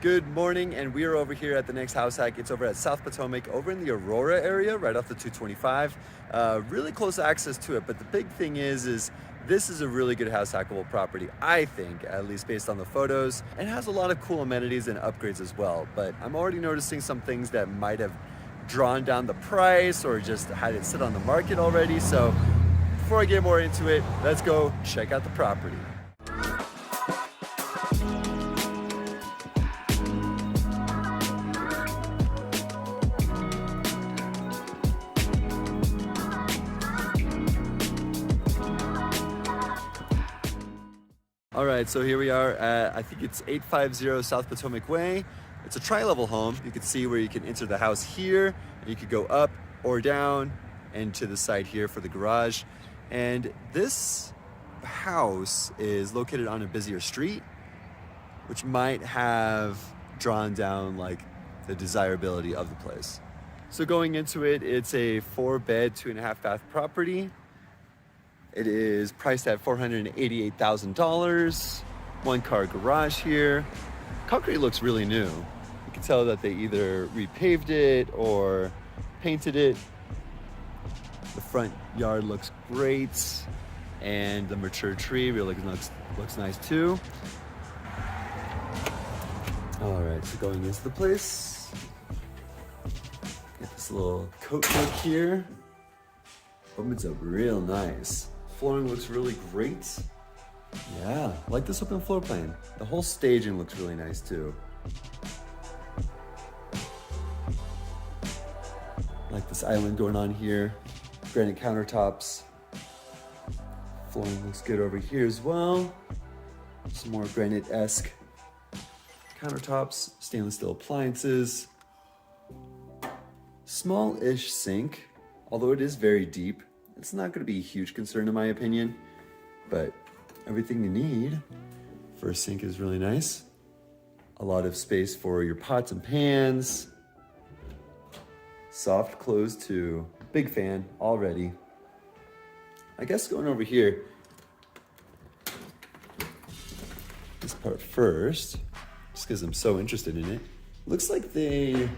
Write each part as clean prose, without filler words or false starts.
Good morning, and we are over here at the next house hack. It's over at South Potomac, over in the Aurora area, right off the 225. Really close access to it, but the big thing is this is a really good house hackable property, I think, at least based on the photos, and has a lot of cool amenities and upgrades as well. But I'm already noticing some things that might have drawn down the price or just had it sit on the market already. So before I get more into it, let's go check out the property. All right, so here we are at, I think it's 850 South Potomac Way. It's a tri-level home. You can see where you can enter the house here, and you could go up or down and to the side here for the garage. And this house is located on a busier street, which might have drawn down like the desirability of the place. So going into it, it's a 4-bed, 2.5-bath property. It is priced at $488,000. 1-car garage here. Concrete looks really new. You can tell that they either repaved it or painted it. The front yard looks great, and the mature tree really looks nice too. All right, so going into the place, get this little coat nook here. Opens up real nice. Flooring looks really great. Yeah, I like this open floor plan. The whole staging looks really nice too. Like this island going on here. Granite countertops. Flooring looks good over here as well. Some more granite-esque countertops, stainless steel appliances. Small-ish sink, although it is very deep. It's not going to be a huge concern in my opinion, but everything you need for a sink is really nice. A lot of space for your pots and pans. Soft close too. Big fan already. I guess going over here, this part first, just because I'm so interested in it. Looks like they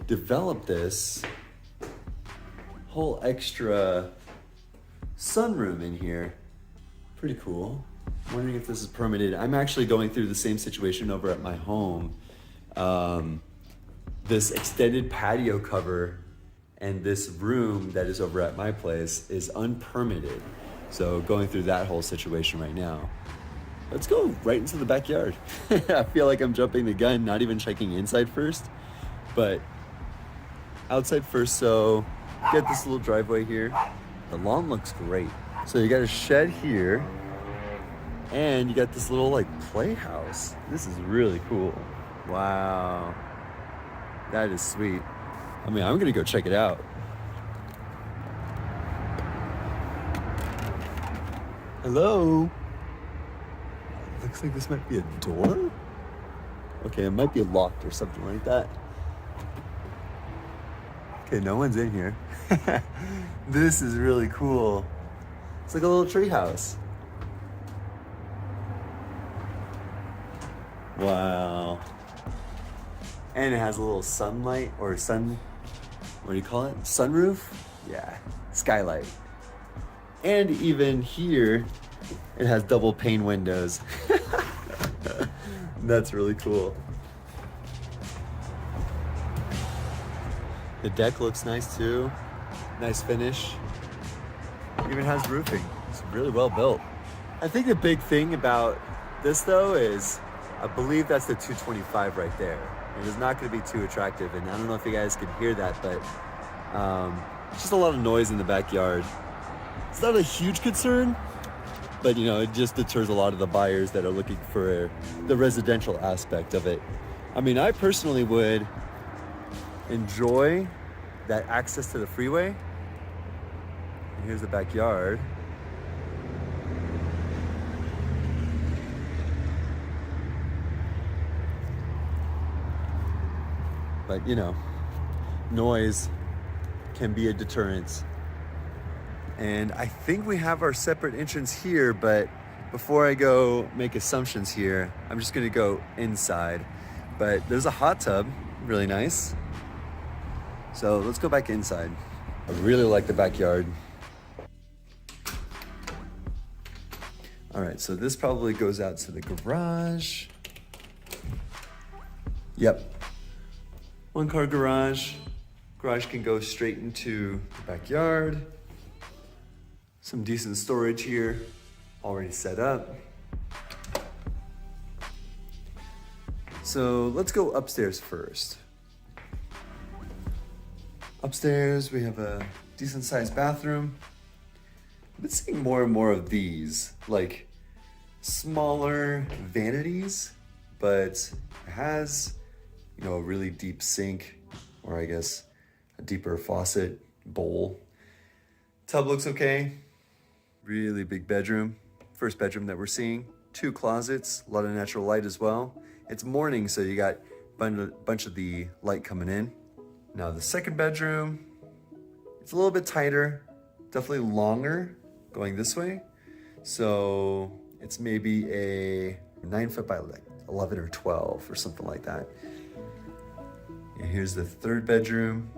developed this whole extra sunroom in here. Pretty cool. I'm wondering if this is permitted. I'm actually going through the same situation over at my home. This extended patio cover and this room that is over at my place is unpermitted. So going through that whole situation right now. Let's go right into the backyard. I feel like I'm jumping the gun, not even checking inside first, but outside first. So get this little driveway here. The lawn looks great. So you got a shed here, and you got this little like playhouse. This is really cool. Wow. That is sweet. I mean, I'm gonna go check it out. Hello? Looks like this might be a door? Okay, it might be locked or something like that. Okay, no one's in here. This is really cool. It's like a little treehouse. Wow. And it has a little sunlight or what do you call it? Sunroof? Yeah, skylight. And even here, it has double pane windows. That's really cool. The deck looks nice too. Nice finish. Even has roofing. It's really well built. I think the big thing about this though is I believe that's the 225 right there. It is not going to be too attractive, and I don't know if you guys can hear that, but just a lot of noise in the backyard. It's not a huge concern, but you know, it just deters a lot of the buyers that are looking for the residential aspect of it. I mean, I personally would enjoy that access to the freeway. And here's the backyard. But you know, noise can be a deterrent. And I think we have our separate entrance here, but before I go make assumptions here, I'm just gonna go inside. But there's a hot tub, really nice. So let's go back inside. I really like the backyard. All right, so this probably goes out to the garage. Yep, 1-car garage. Garage can go straight into the backyard. Some decent storage here, already set up. So let's go upstairs first. Upstairs, we have a decent sized bathroom. I've been seeing more and more of these, like smaller vanities, but it has, you know, a really deep sink, or I guess a deeper faucet bowl. Tub looks okay. Really big bedroom. First bedroom that we're seeing. 2 closets, a lot of natural light as well. It's morning, so you got a bunch of the light coming in. Now the second bedroom, it's a little bit tighter, definitely longer going this way. So it's maybe a 9 foot by like 11 or 12 or something like that. And here's the third bedroom.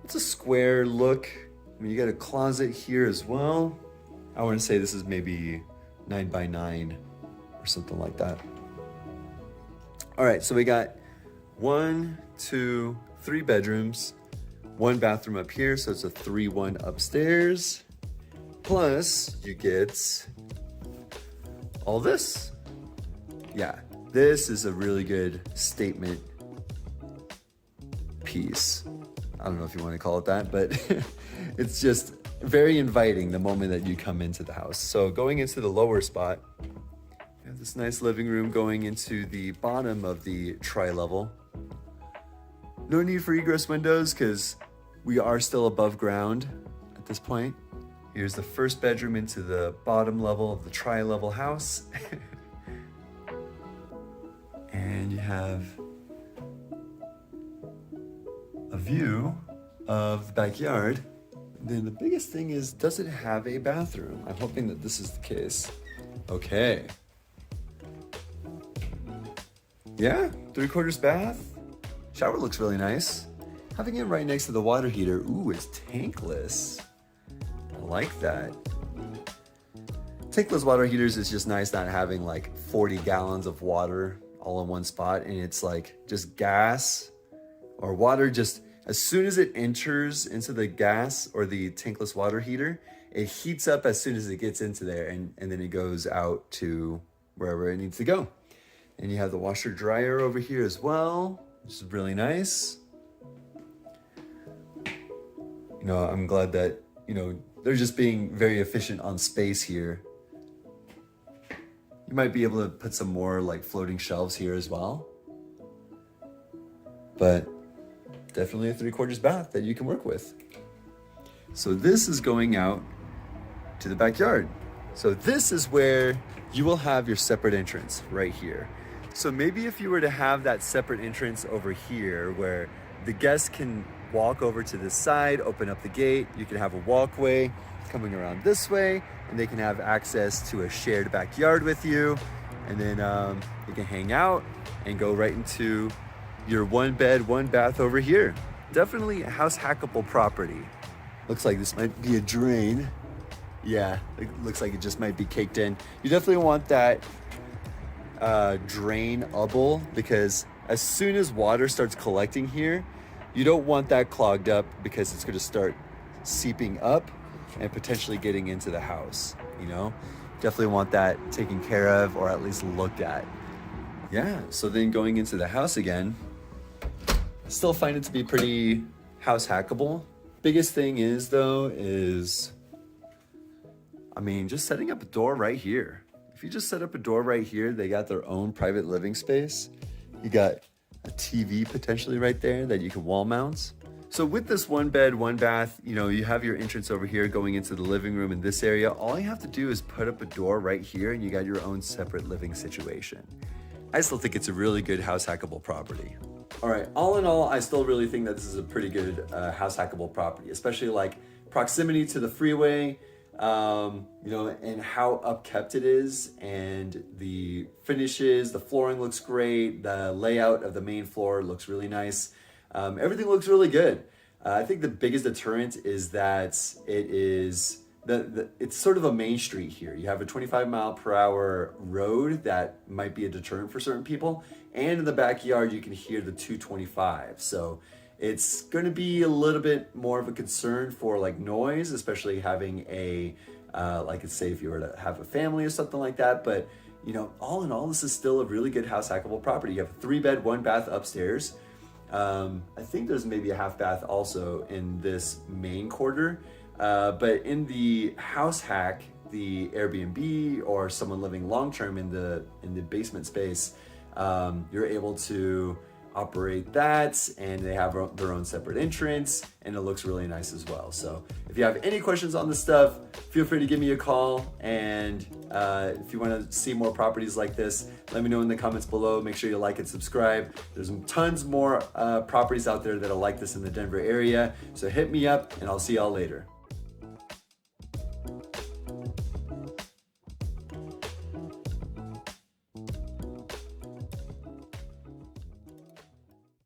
It's a square look. I mean, you got a closet here as well. I want to say this is maybe 9 by 9 or something like that. All right, so we got 1, 2, 3 bedrooms, 1 bathroom up here, so it's a 3-1 upstairs. Plus, you get all this. Yeah, this is a really good statement piece. I don't know if you want to call it that, but it's just very inviting the moment that you come into the house. So going into the lower spot, you have this nice living room going into the bottom of the tri-level. No need for egress windows because we are still above ground at this point. Here's the first bedroom into the bottom level of the tri-level house. And you have a view of the backyard. Then the biggest thing is, does it have a bathroom? I'm hoping that this is the case. Okay. Yeah, 3/4 bath. Shower looks really nice. Having it right next to the water heater, ooh, it's tankless. I like that. Tankless water heaters is just nice not having like 40 gallons of water all in one spot, and it's like just gas or water just as soon as it enters into the gas or the tankless water heater, it heats up as soon as it gets into there, and then it goes out to wherever it needs to go. And you have the washer dryer over here as well, which is really nice. You know, I'm glad that, you know, they're just being very efficient on space here. You might be able to put some more like floating shelves here as well. But definitely a 3/4 bath that you can work with. So this is going out to the backyard. So this is where you will have your separate entrance right here. So maybe if you were to have that separate entrance over here where the guests can walk over to this side, open up the gate, you can have a walkway coming around this way, and they can have access to a shared backyard with you. And then you can hang out and go right into your 1 bed, 1 bath over here. Definitely a house hackable property. Looks like this might be a drain. Yeah, it looks like it just might be caked in. You definitely want that drainable, because as soon as water starts collecting here, you don't want that clogged up because it's gonna start seeping up and potentially getting into the house, you know? Definitely want that taken care of or at least looked at. Yeah, so then going into the house again, still find it to be pretty house hackable. Biggest thing is though, I mean, just setting up a door right here. If you just set up a door right here, they got their own private living space. You got a TV potentially right there that you can wall mount. So with this 1 bed, 1 bath, you know, you have your entrance over here going into the living room in this area. All you have to do is put up a door right here and you got your own separate living situation. I still think it's a really good house hackable property. All right, all in all, I still really think that this is a pretty good house hackable property, especially like proximity to the freeway. you know, and how upkept it is, and the finishes, the flooring looks great, the layout of the main floor looks really nice. Everything looks really good. I think the biggest deterrent is that it is it's sort of a main street here. You have a 25-mile-per-hour road that might be a deterrent for certain people, and in the backyard you can hear the 225. So it's going to be a little bit more of a concern for like noise, especially having a like say if you were to have a family or something like that. But you know, all in all, this is still a really good house hackable property. You have a 3-bed, 1-bath upstairs. I think there's maybe a half bath also in this main quarter. But in the house hack, the Airbnb or someone living long-term in the basement space, you're able to operate that, and they have their own separate entrance, and it looks really nice as well. So if you have any questions on this stuff, feel free to give me a call. And if you want to see more properties like this, let me know in the comments below. Make sure you like and subscribe. There's tons more properties out there that are like this in the Denver area. So hit me up, and I'll see y'all later.